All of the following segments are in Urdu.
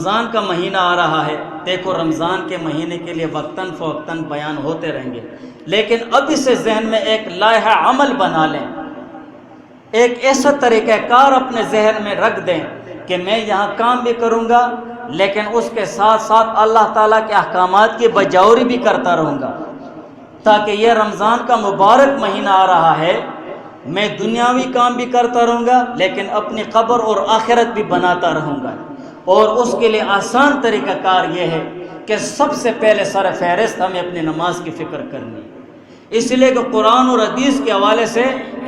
رمضان کا مہینہ آ رہا ہے، دیکھو رمضان کے مہینے کے لیے وقتاً فوقتاً بیان ہوتے رہیں گے، لیکن ابھی سے ذہن میں ایک لائحہ عمل بنا لیں، ایک ایسا طریقہ کار اپنے ذہن میں رکھ دیں کہ میں یہاں کام بھی کروں گا لیکن اس کے ساتھ ساتھ اللہ تعالیٰ کے احکامات کی بجاوری بھی کرتا رہوں گا، تاکہ یہ رمضان کا مبارک مہینہ آ رہا ہے، میں دنیاوی کام بھی کرتا رہوں گا لیکن اپنی قبر اور آخرت بھی بناتا رہوں گا۔ اور اس کے لیے آسان طریقہ کار یہ ہے کہ سب سے پہلے سر فہرست ہمیں اپنی نماز کی فکر کرنی ہے، اس لیے کہ قرآن اور حدیث کے حوالے سے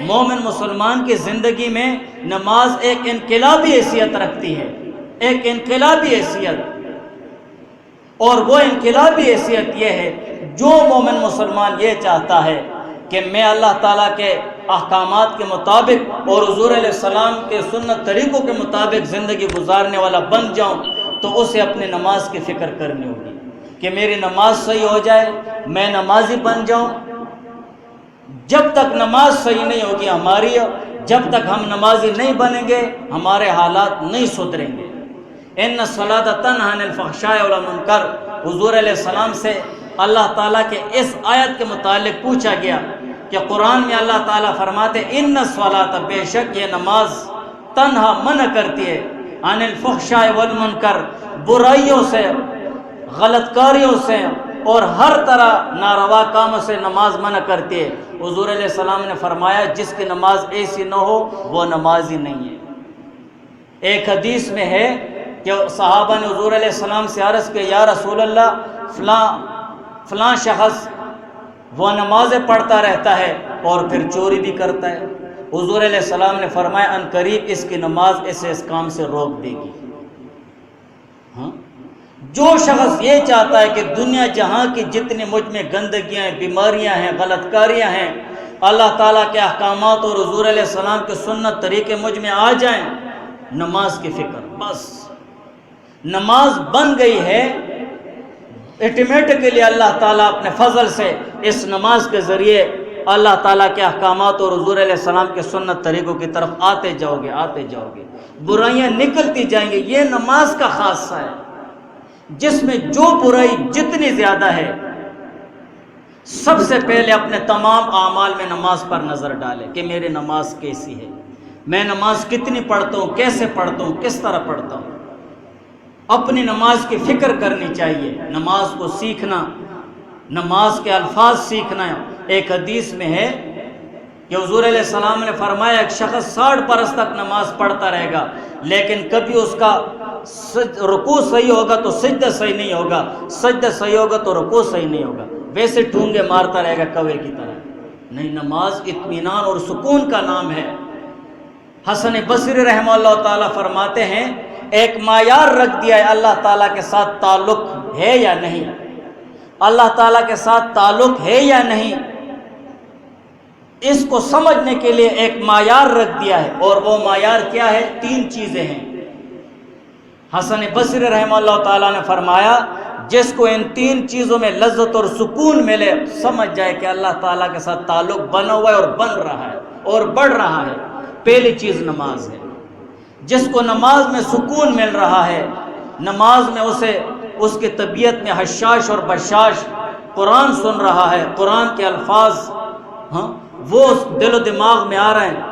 مومن مسلمان کی زندگی میں نماز ایک انقلابی حیثیت رکھتی ہے، ایک انقلابی حیثیت، اور وہ انقلابی حیثیت یہ ہے جو مومن مسلمان یہ چاہتا ہے کہ میں اللہ تعالیٰ کے احکامات کے مطابق اور حضور علیہ السلام کے سنت طریقوں کے مطابق زندگی گزارنے والا بن جاؤں، تو اسے اپنی نماز کی فکر کرنی ہوگی کہ میری نماز صحیح ہو جائے، میں نمازی بن جاؤں۔ جب تک نماز صحیح نہیں ہوگی ہماری، جب تک ہم نمازی نہیں بنیں گے ہمارے حالات نہیں سدھریں گے۔ ان الصلاۃ تنہی عن الفحشاء والمنکر، حضور علیہ السلام سے اللہ تعالیٰ کے اس آیت کے متعلق پوچھا گیا کہ قرآن میں اللہ تعالیٰ فرماتے ان الصلاۃ، بے شک یہ نماز تنہا منع کرتی ہے، عن الفحشاء والمنکر، برائیوں سے، غلط کاریوں سے اور ہر طرح ناروا کاموں سے نماز منع کرتی ہے۔ حضور علیہ السلام نے فرمایا جس کی نماز ایسی نہ ہو وہ نمازی نہیں ہے۔ ایک حدیث میں ہے کہ صحابہ نے حضور علیہ السلام سے عرض کہ یا رسول اللہ فلاں شخص وہ نمازیں پڑھتا رہتا ہے اور پھر چوری بھی کرتا ہے۔ حضور علیہ السلام نے فرمایا ان قریب اس کی نماز اسے اس کام سے روک دے گی۔ جو شخص یہ چاہتا ہے کہ دنیا جہاں کی جتنی مجھ میں گندگیاں ہیں، بیماریاں ہیں، غلط کاریاں ہیں، اللہ تعالیٰ کے احکامات اور حضور علیہ السلام کے سنت طریقے مجھ میں آ جائیں، نماز کی فکر، بس نماز بن گئی ہے آٹومیٹکلی اللہ تعالیٰ اپنے فضل سے اس نماز کے ذریعے اللہ تعالیٰ کے احکامات اور حضور علیہ السلام کے سنت طریقوں کی طرف آتے جاؤ گے، برائیاں نکلتی جائیں گی۔ یہ نماز کا خاصہ ہے جس میں جو برائی جتنی زیادہ ہے، سب سے پہلے اپنے تمام اعمال میں نماز پر نظر ڈالے کہ میری نماز کیسی ہے، میں نماز کتنی پڑھتا ہوں، کیسے پڑھتا ہوں، کس طرح پڑھتا ہوں۔ اپنی نماز کی فکر کرنی چاہیے، نماز کو سیکھنا، نماز کے الفاظ سیکھنا۔ ایک حدیث میں ہے کہ حضور علیہ السلام نے فرمایا ایک شخص 60 برس تک نماز پڑھتا رہے گا لیکن کبھی اس کا رکوع صحیح ہوگا تو سجدہ صحیح نہیں ہوگا، سجدہ صحیح ہوگا تو رکوع صحیح نہیں ہوگا، ویسے ٹھونگے مارتا رہے گا کوے کی طرح۔ نہیں، نماز اطمینان اور سکون کا نام ہے۔ حسن بصری رحمہ اللہ تعالیٰ فرماتے ہیں ایک معیار رکھ دیا ہے اللہ تعالیٰ کے ساتھ تعلق ہے یا نہیں، اللہ تعالیٰ کے ساتھ تعلق ہے یا نہیں، اس کو سمجھنے کے لیے ایک معیار رکھ دیا ہے، اور وہ معیار کیا ہے؟ 3 چیزیں ہیں۔ حسن بصری رحمہ اللہ تعالیٰ نے فرمایا جس کو ان 3 چیزوں میں لذت اور سکون ملے سمجھ جائے کہ اللہ تعالیٰ کے ساتھ تعلق بنا ہوا ہے اور بن رہا ہے اور بڑھ رہا ہے۔ پہلی چیز نماز ہے۔ جس کو نماز میں سکون مل رہا ہے، نماز میں اسے اس کی طبیعت میں حشاش اور بشاش، قرآن سن رہا ہے، قرآن کے الفاظ وہ اس دل و دماغ میں آ رہے ہیں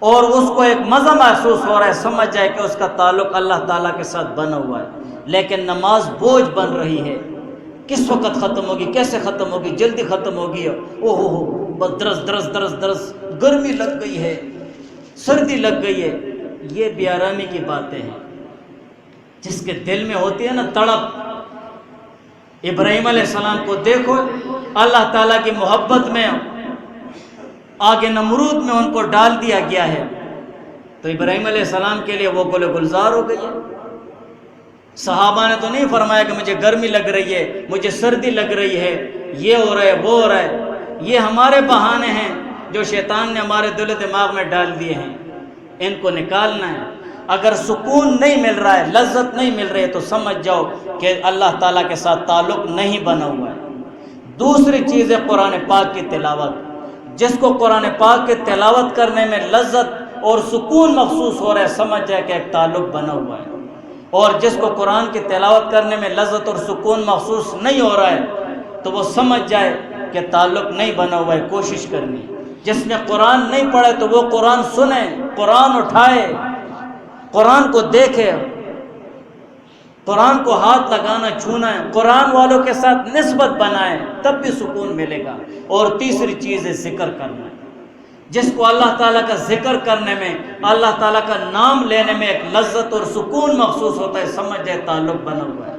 اور اس کو ایک مزہ محسوس ہو رہا ہے، سمجھ جائے کہ اس کا تعلق اللہ تعالیٰ کے ساتھ بنا ہوا ہے۔ لیکن نماز بوجھ بن رہی ہے، کس وقت ختم ہوگی، کیسے ختم ہوگی، جلدی ختم ہوگی، او ہو بس درس گرمی لگ گئی ہے، سردی لگ گئی ہے۔ یہ بے آرامی کی باتیں ہیں، جس کے دل میں ہوتی ہے نا تڑپ۔ ابراہیم علیہ السلام کو دیکھو، اللہ تعالیٰ کی محبت میں آگے نمرود میں ان کو ڈال دیا گیا ہے، تو ابراہیم علیہ السلام کے لیے وہ گل گلزار ہو گئی ہے۔ صحابہ نے تو نہیں فرمایا کہ مجھے گرمی لگ رہی ہے، مجھے سردی لگ رہی ہے، یہ ہو رہا ہے، وہ ہو رہا ہے۔ یہ ہمارے بہانے ہیں جو شیطان نے ہمارے دل و دماغ میں ڈال دیے ہیں، ان کو نکالنا ہے۔ اگر سکون نہیں مل رہا ہے، لذت نہیں مل رہی ہے، تو سمجھ جاؤ کہ اللہ تعالیٰ کے ساتھ تعلق نہیں بنا ہوا ہے۔ دوسری چیز ہے قرآن پاک کی تلاوت۔ جس کو قرآن پاک کی تلاوت کرنے میں لذت اور سکون محسوس ہو رہا ہے، سمجھ جائے کہ ایک تعلق بنا ہوا ہے۔ اور جس کو قرآن کی تلاوت کرنے میں لذت اور سکون محسوس نہیں ہو رہا ہے تو وہ سمجھ جائے کہ تعلق نہیں بنا ہوا ہے، کوشش کرنی۔ جس نے قرآن نہیں پڑھا تو وہ قرآن سنے، قرآن اٹھائے، قرآن کو دیکھے، قرآن کو ہاتھ لگانا چھونا ہے، قرآن والوں کے ساتھ نسبت بنائے، تب بھی سکون ملے گا۔ اور تیسری چیز ہے ذکر کرنا۔ جس کو اللہ تعالیٰ کا ذکر کرنے میں، اللہ تعالیٰ کا نام لینے میں ایک لذت اور سکون محسوس ہوتا ہے، سمجھ جائے تعلق بنا ہوا ہے۔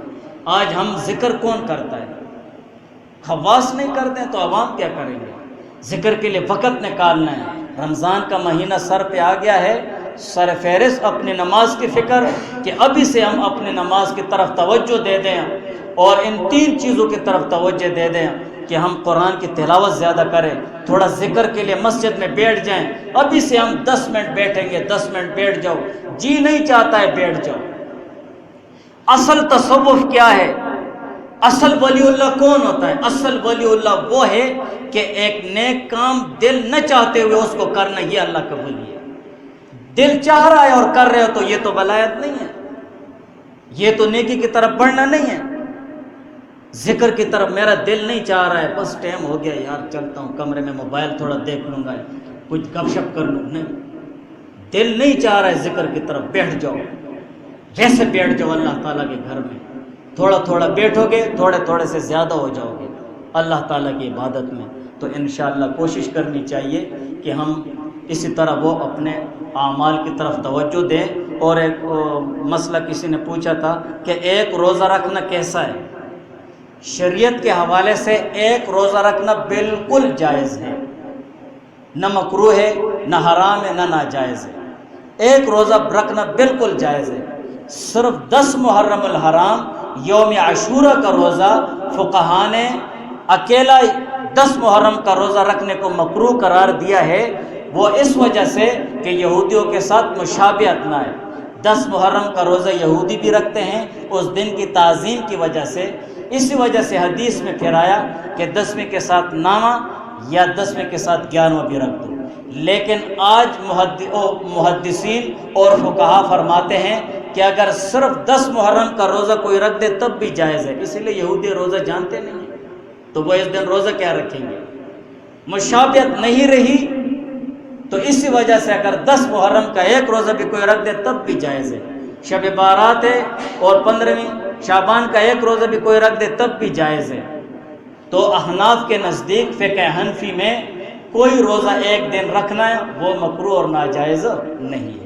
آج ہم ذکر کون کرتا ہے؟ خواص نہیں کرتے ہیں تو عوام کیا کریں گے؟ ذکر کے لیے وقت نکالنا ہے۔ رمضان کا مہینہ سر پہ آ گیا ہے، سر فہرست اپنی نماز کی فکر کہ ابھی سے ہم اپنی نماز کی طرف توجہ دے دیں اور ان 3 چیزوں کی طرف توجہ دے دیں کہ ہم قرآن کی تلاوت زیادہ کریں، تھوڑا ذکر کے لیے مسجد میں بیٹھ جائیں۔ ابھی سے ہم 10 منٹ بیٹھیں گے، 10 منٹ بیٹھ جاؤ، جی نہیں چاہتا ہے بیٹھ جاؤ۔ اصل تصوف کیا ہے؟ اصل ولی اللہ کون ہوتا ہے؟ اصل ولی اللہ وہ ہے کہ ایک نیک کام دل نہ چاہتے ہوئے اس کو کرنا، یہ اللہ کا ولی ہے۔ دل چاہ رہا ہے اور کر رہے ہو تو یہ تو ولایت نہیں ہے، یہ تو نیکی کی طرف بڑھنا نہیں ہے۔ ذکر کی طرف میرا دل نہیں چاہ رہا ہے، بس ٹائم ہو گیا یار چلتا ہوں کمرے میں موبائل تھوڑا دیکھ لوں گا، کچھ گپ شپ کر لوں، نہیں، دل نہیں چاہ رہا ہے ذکر کی طرف، بیٹھ جاؤ، جیسے بیٹھ جاؤ اللہ تعالیٰ کے گھر میں، تھوڑا تھوڑا بیٹھو گے، تھوڑے تھوڑے سے زیادہ ہو جاؤ گے اللہ تعالیٰ کی عبادت میں۔ تو انشاءاللہ کوشش کرنی چاہیے کہ ہم اسی طرح وہ اپنے اعمال کی طرف توجہ دیں۔ اور ایک مسئلہ کسی نے پوچھا تھا کہ ایک روزہ رکھنا کیسا ہے؟ شریعت کے حوالے سے ایک روزہ رکھنا بالکل جائز ہے، نہ مکروہ ہے، نہ حرام ہے، نہ ناجائز ہے۔ ایک روزہ رکھنا بالکل جائز ہے۔ صرف 10 محرم الحرام یوم عاشورہ کا روزہ فقہاء نے اکیلا 10 محرم کا روزہ رکھنے کو مکروہ قرار دیا ہے، وہ اس وجہ سے کہ یہودیوں کے ساتھ مشابہت نہ ہے۔ 10 محرم کا روزہ یہودی بھی رکھتے ہیں اس دن کی تعظیم کی وجہ سے، اسی وجہ سے حدیث میں پھر آیا کہ 10ویں کے ساتھ نامہ یا 10ویں کے ساتھ 11واں بھی رکھ دو۔ لیکن آج محدثین اور فقہاء فرماتے ہیں کہ اگر صرف 10 محرم کا روزہ کوئی رکھ دے تب بھی جائز ہے، اسی لیے یہودی روزہ جانتے نہیں ہیں تو وہ اس دن روزہ کیا رکھیں گے؟ مشابہت نہیں رہی تو اسی وجہ سے اگر 10 محرم کا ایک روزہ بھی کوئی رکھ دے تب بھی جائز ہے۔ شب بارات ہے اور 15ویں شعبان کا ایک روزہ بھی کوئی رکھ دے تب بھی جائز ہے۔ تو احناف کے نزدیک فقہ حنفی میں کوئی روزہ ایک دن رکھنا ہے وہ مکروہ اور ناجائز نہیں ہے۔